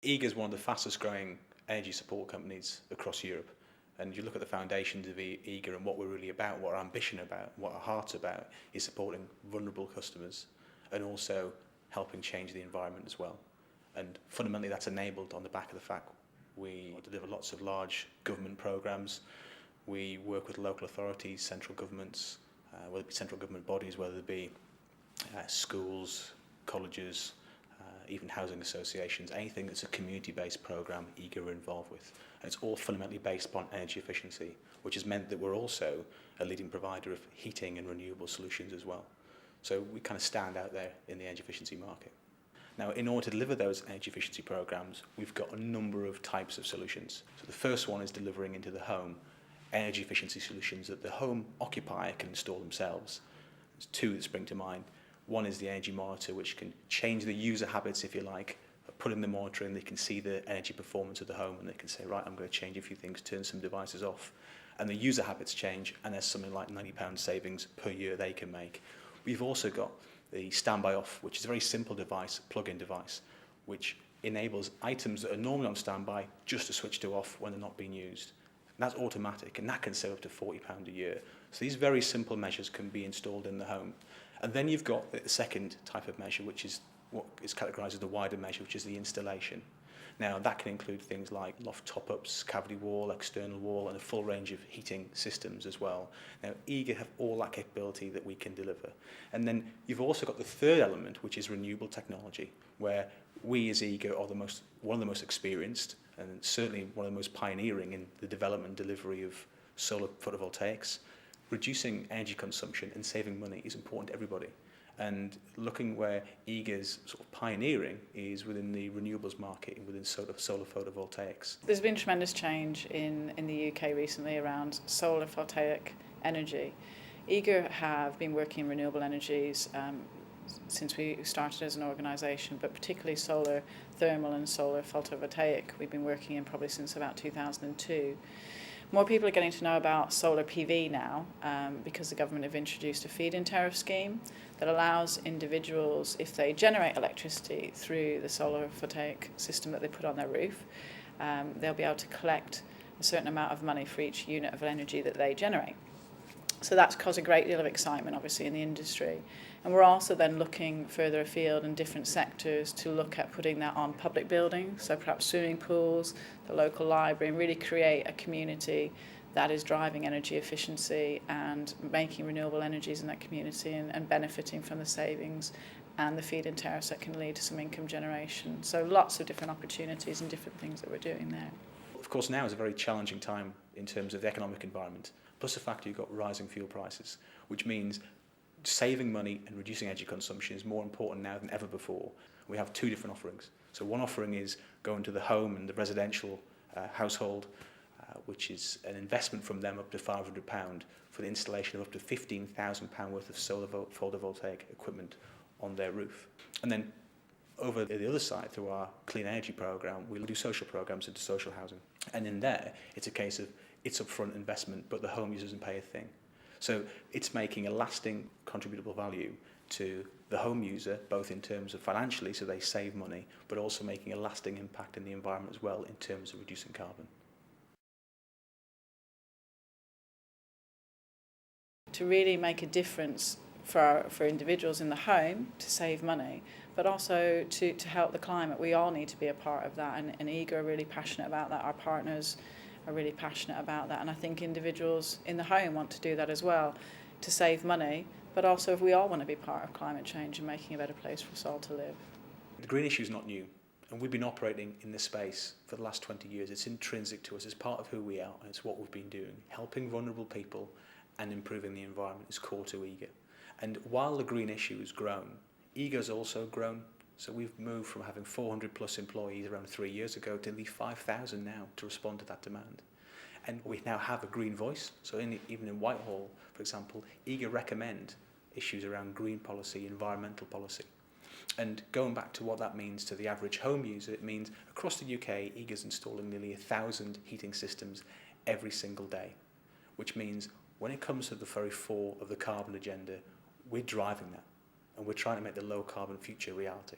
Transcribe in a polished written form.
Eaga is one of the fastest growing energy support companies across Europe. And you look at the foundations of Eaga and what we're really about, what our ambition about, what our heart's about, is supporting vulnerable customers and also helping change the environment as well. And fundamentally that's enabled on the back of the fact we deliver lots of large government programs. We work with local authorities, central governments, whether it be central government bodies, whether it be schools, colleges, even housing associations, anything that's a community-based program, Eaga are involved with. And it's all fundamentally based upon energy efficiency, which has meant that we're also a leading provider of heating and renewable solutions as well. So we kind of stand out there in the energy efficiency market. Now, in order to deliver those energy efficiency programs, we've got a number of types of solutions. So the first one is delivering into the home energy efficiency solutions that the home occupier can install themselves. There's two that spring to mind. One is the energy monitor, which can change the user habits, if you like. Put in the monitor and they can see the energy performance of the home and they can say, right, I'm going to change a few things, turn some devices off. And the user habits change and there's something like £90 savings per year they can make. We've also got the standby off, which is a very simple device, plug-in device, which enables items that are normally on standby just to switch to off when they're not being used. And that's automatic and that can save up to £40 a year. So these very simple measures can be installed in the home. And then you've got the second type of measure, which is what is categorised as the wider measure, which is the installation. Now, that can include things like loft top-ups, cavity wall, external wall, and a full range of heating systems as well. Now, Eaga have all that capability that we can deliver. And then you've also got the third element, which is renewable technology, where we as Eaga are one of the most experienced, and certainly one of the most pioneering in the development and delivery of solar photovoltaics. Reducing energy consumption and saving money is important to everybody. And looking where Eaga's sort of pioneering is within the renewables market and within solar photovoltaics. There's been tremendous change in the UK recently around solar photovoltaic energy. Eaga have been working in renewable energies since we started as an organisation, but particularly solar thermal and solar photovoltaic we've been working in probably since about 2002. More people are getting to know about solar PV now because the government have introduced a feed-in tariff scheme that allows individuals, if they generate electricity through the solar photovoltaic system that they put on their roof, they'll be able to collect a certain amount of money for each unit of energy that they generate. So that's caused a great deal of excitement, obviously, in the industry. And we're also then looking further afield in different sectors to look at putting that on public buildings, so perhaps swimming pools, the local library, and really create a community that is driving energy efficiency and making renewable energies in that community and benefiting from the savings and the feed-in tariffs that can lead to some income generation. So lots of different opportunities and different things that we're doing there. Of course, now is a very challenging time in terms of the economic environment, plus the fact you've got rising fuel prices, which means saving money and reducing energy consumption is more important now than ever before. We have two different offerings. So one offering is going to the home and the residential household, which is an investment from them up to £500 for the installation of up to £15,000 worth of solar photovoltaic equipment on their roof. And then over the other side, through our clean energy program, we'll do social programs into social housing. And in there, it's a case of it's upfront investment, but the home user doesn't pay a thing. So it's making a lasting contributable value to the home user, both in terms of financially, so they save money, but also making a lasting impact in the environment as well in terms of reducing carbon. To really make a difference for individuals in the home to save money, but also to help the climate. We all need to be a part of that, and Eaga are really passionate about that. Our partners are really passionate about that, and I think individuals in the home want to do that as well, to save money, but also if we all want to be part of climate change and making a better place for us all to live. The green issue is not new, and we've been operating in this space for the last 20 years. It's intrinsic to us, it's part of who we are, and it's what we've been doing. Helping vulnerable people and improving the environment is core to Eaga. And while the green issue has grown, Eaga has also grown. So we've moved from having 400 plus employees around 3 years ago to nearly 5,000 now to respond to that demand. And we now have a green voice. So even in Whitehall, for example, Eaga recommend issues around green policy, environmental policy. And going back to what that means to the average home user, it means across the UK, Eaga's installing nearly 1,000 heating systems every single day, which means when it comes to the very fore of the carbon agenda, we're driving that, and we're trying to make the low carbon future reality.